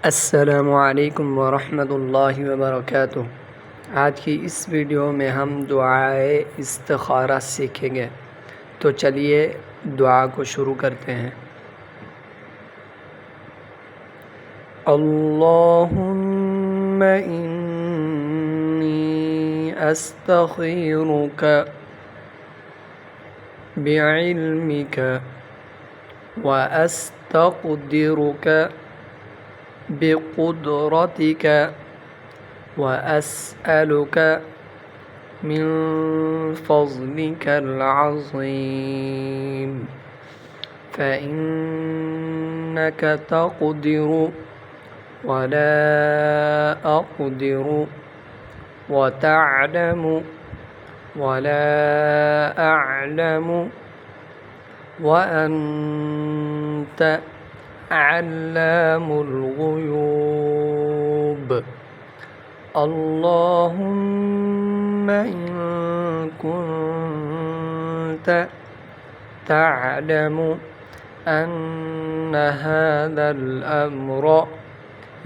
अस्सलामुअलैकुम वरहमतुल्लाहि वबरकातुहू। आज की इस वीडियो में हम दुआए इस्तिखारा सीखेंगे। तो चलिए दुआ को शुरू करते हैं। अल्लाहुम्मा इन्नी अस्तखीरुका बिइल्मिका व अस्तक़दिरुका बिक़ुदरतिका व अस्अलुका मिन फ़ज़लिकल अज़ीम फ़इन्नका तक़दिरु व ला अक़दिरु व तअलमु व ला अअलमु व अन्त अल्लामुल ग़ुयूब। अल्लाहुम्मा इन कुन्त तअलमु अन्न हाज़ल अम्र,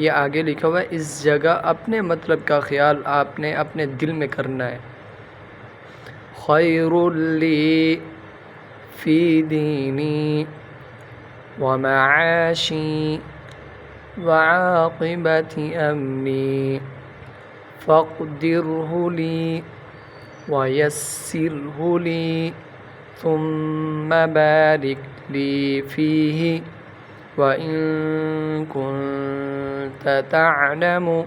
ये आगे लिखा हुआ है। इस जगह अपने मतलब का ख्याल आपने अपने दिल में करना है। खैरुल ली फ़ी दीनी व मआशी व आक़िबति अम्री फ़क़दिरहु ली व यस्सिरहु ली थुम्म बारिक ली फ़ीही व इन कुन्त तअलमु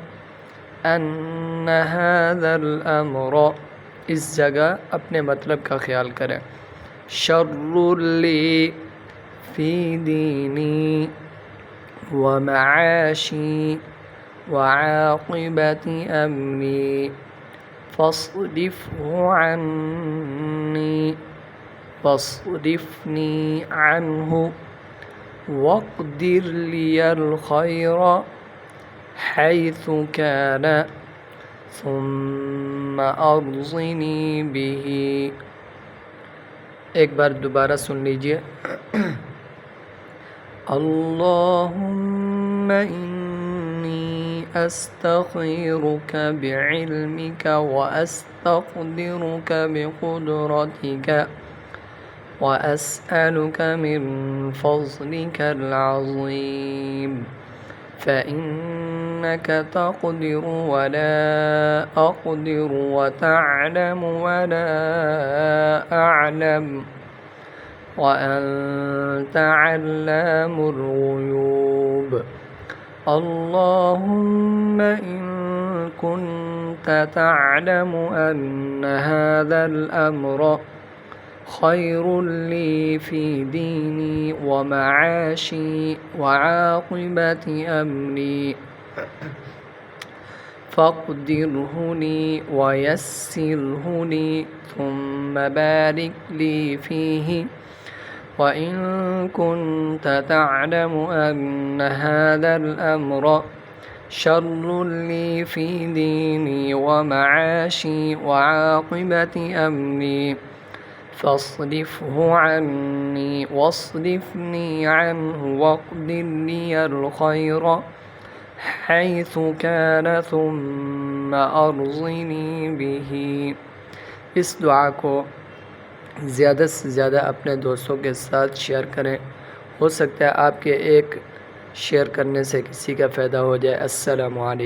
अन्न हाज़ल अम्र, इस जगह अपने मतलब का ख्याल करें। शर्रुल ली फ़ी दीनी व मआशी व आक़िबति अम्री फ़स्रिफ़हु वस्रिफ़नी अन्हु वक़्दिर लियल ख़ैर हैथु कान सुम्म अर्ज़िनी बिही। एक बार दोबारा सुन लीजिए। अल्लाहुम्मा इन्नी अस्तखीरुका बिइल्मिका व अस्तक़दिरुका बिक़ुदरतिका व अस्अलुका मिन फ़ज़लिकल अज़ीम फ़इन्नका तक़दिरु व ला अक़दिरु व तअलमु व ला अअलमु व अन्त अल्लामुल ग़ुयूब। अल्लाहुम्मा इन कुन्त तअलमु अन्न हाज़ल अम्र खैरुल ली फ़ी दीनी व मआशी व आक़िबति अम्री फ़क़दिरहु ली व यस्सिरहु ली थुम्म बारिक ली फ़ीही व इन कुन्त तअलमु अन्न हाज़ल अम्र शर्रुल ली फ़ी दीनी व मआशी व आक़िबति अम्री फ़स्रिफ़हु अन्नी वस्रिफ़नी अन्हु वक़्दिर लियल ख़ैर हैथु कान सुम्म अर्ज़िनी बिही। इस दुआ को ज़्यादा से ज़्यादा अपने दोस्तों के साथ शेयर करें। हो सकता है आपके एक शेयर करने से किसी का फ़ायदा हो जाए। अस्सलामु अलैकुम।